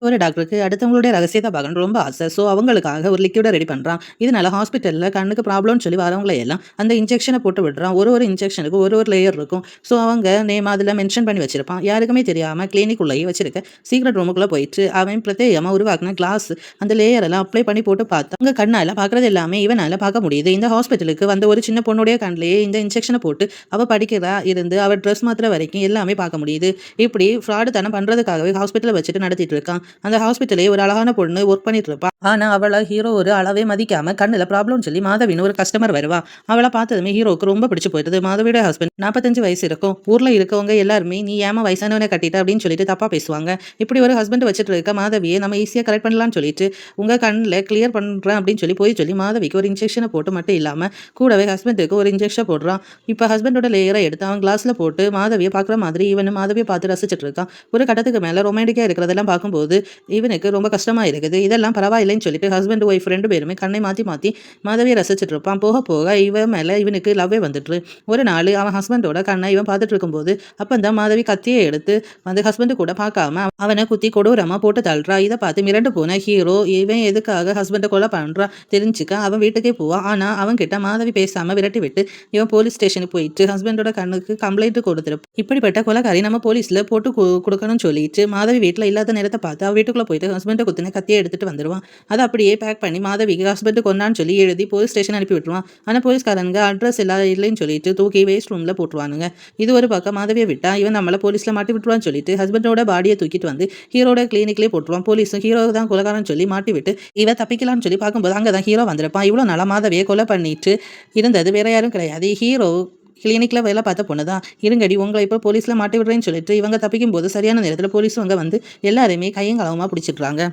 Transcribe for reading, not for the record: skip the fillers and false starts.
ஒரு டாக்டருக்கு அடுத்தவங்களுடைய ரகசியத்தை பார்க்கணும் ரொம்ப ஆசை. ஸோ அவங்களுக்காக ஒரு லிக்விட ரெடி பண்ணுறான். இதனால ஹாஸ்பிட்டலில் கண்ணுக்கு ப்ராப்ளம்னு சொல்லி வரவங்களை எல்லாம் அந்த இன்ஜெக்ஷனை போட்டு விடுறான். ஒரு ஒரு இன்ஜெக்ஷனுக்கு ஒரு ஒரு லேயர் இருக்கும். ஸோ அவங்க நேம் அதில் மென்ஷன் பண்ணி வச்சிருப்பான். யாருக்குமே தெரியாமல் கிளினிக் உள்ளேயே வச்சிருக்க சீக்ரெட் ரூமுக்குள்ளே போயிட்டு அவன் பிரத்யேகமாக உருவாக்கின கிளாஸ் அந்த லேயர் எல்லாம் அப்ளை பண்ணி போட்டு பார்த்தா அவங்க கண்ணால் பார்க்குறது எல்லாமே இவனால் பார்க்க முடியுது. இந்த ஹாஸ்பிட்டலுக்கு வந்த ஒரு சின்ன பொண்ணுடைய கண்ணிலேயே இந்த இன்ஜெக்ஷனை போட்டு அவள் படிக்கிறதா இருந்து அவள் ட்ரெஸ் மாத்திர வரைக்கும் எல்லாமே பார்க்க முடியுது. இப்படி ஃப்ராடு தனம் பண்ணுறதுக்காகவே ஹாஸ்பிட்டலை வச்சுட்டு நடத்திட்டு இருக்கான். அந்த ஹாஸ்பிட்டலே ஒரு அழகான பொண்ணு ஒர்க் பண்ணிட்டு இருப்பா. ஆனா அவளை ஹீரோ ஒரு அளவே மதிக்காம கண்ணுல ப்ராப்ளம் சொல்லி மாதவின்னு ஒரு கஸ்டமர் வருவா. அவளை பார்த்ததுமே ஹீரோக்கு ரொம்ப பிடிச்சு போயிடுது. மாதவியோட ஹஸ்பண்ட் 45 வயசு இருக்கும். ஊர்ல இருக்கவங்க எல்லாருமே நீ ஏமா வயசானவனை கட்டிட்ட அப்படின்னு சொல்லிட்டு தப்பா பேசுவாங்க. இப்படி ஒரு ஹஸ்பண்ட் வச்சுட்டு இருக்க மாதவியை நம்ம ஈஸியா கரெக்ட் பண்ணலாம்னு சொல்லிட்டு உங்க கண்ணில் கிளியர் பண்றேன் அப்படின்னு சொல்லி மாதவிக்கு ஒரு இன்ஜெக்ஷனை போட்டு மட்டும் இல்லாம கூடவே ஹஸ்பண்டுக்கு ஒரு இன்ஜெக்ஷன் போடுறான். இப்போ ஹஸ்பண்டோட லேயரை எடுத்து அவன் கிளாஸ்ல போட்டு மாதவியை பார்க்குற மாதிரி இவன் மாதவியை பார்த்து ரசிச்சுட்டு இருக்கான். ஒரு கட்டத்துக்கு மேல ரொமான்டிக்கா இருக்கிறதெல்லாம் பார்க்கும்போது இவனுக்கு ரொம்ப கஷ்டமா இருக்குது. இதெல்லாம் பரவாயில்லைன்னு சொல்லிட்டு ஹஸ்பண்ட் ஒய்ஃப் 2 பேருமே கண்ணை மாற்றி மாற்றி மாதவியை ரசிச்சுட்டு இருப்பான். போக போக இவன் மேலே இவனுக்கு லவ்வே வந்துட்டு ஒரு நாள் அவன் ஹஸ்பண்டோட கண்ணை இவன் பார்த்துட்டு இருக்கும்போது அப்போ தான் மாதவி கத்தியை எடுத்து அந்த ஹஸ்பண்டு கூட பார்க்காம அவனை குத்தி கொடூரமாக போட்டு தள்ளுறா. இதை பார்த்து மிரண்டு போன ஹீரோ இவன் எதுக்காக ஹஸ்பண்டை கொலை பண்ணுறான் தெரிஞ்சுக்க அவன் வீட்டுக்கே போவான். ஆனால் அவன் கிட்ட மாதவி பேசாமல் விரட்டி விட்டு இவன் போலீஸ் ஸ்டேஷனுக்கு போயிட்டு ஹஸ்பண்டோட கண்ணுக்கு கம்ப்ளைண்ட் கொடுத்துருப்பான். இப்படிப்பட்ட கொலைக்காரி நம்ம போலீஸில் போட்டு கொடுக்கணும்னு சொல்லிட்டு மாதவி வீட்டில் இல்லாத நேரத்தை பார்த்து அவள் வீட்டுக்குள்ளே போயிட்டு ஹஸ்பண்டை குத்தின கத்தியை எடுத்துட்டு வந்துடுவான். அதை அப்படியே பேக் பண்ணி மாதவிக்கு ஹஸ்பண்ட் கொண்டான்னு சொல்லி எழுதி போலீஸ் ஸ்டேஷன் அனுப்பி விட்டுருவான். ஆனால் போலீஸ்காரங்க அட்ரஸ் எல்லாம் இல்லைன்னு சொல்லிட்டு தூக்கி வேஸ்ட் ரூமில் போட்டுருவானுங்க. இது ஒரு பக்கம் மாதவியை விட்டா இவன் நம்மளை போலீஸில் மாட்டி விட்டுருவான்னு சொல்லிட்டு ஹஸ்பண்டோட பாடியை தூக்கிட்டு வந்து ஹீரோட கிளினிக்லேயே போட்டுருவான். போலீஸும் ஹீரோ தான் கொலைகாரன்னு சொல்லி மாட்டி விட்டு இவன் தப்பிக்கலாம்னு சொல்லி பார்க்கும்போது அங்கே தான் ஹீரோ வந்திருப்பான். இவ்வளோ நாளாக மாதவியை கொலை பண்ணிட்டு இருந்தது வேற யாரும் கிடையாது, ஹீரோ கிளினிக்கில் வேலை பார்த்த பொண்ணு தான். இருங்கடி உங்களை இப்போ போலீஸில் மாட்டி விடுறேன்னு சொல்லிட்டு இவங்க தப்பிக்கும் போது சரியான நேரத்தில் போலீஸும் அங்கே வந்து எல்லாருமே கையங்களவமாக பிடிச்சிட்றாங்க.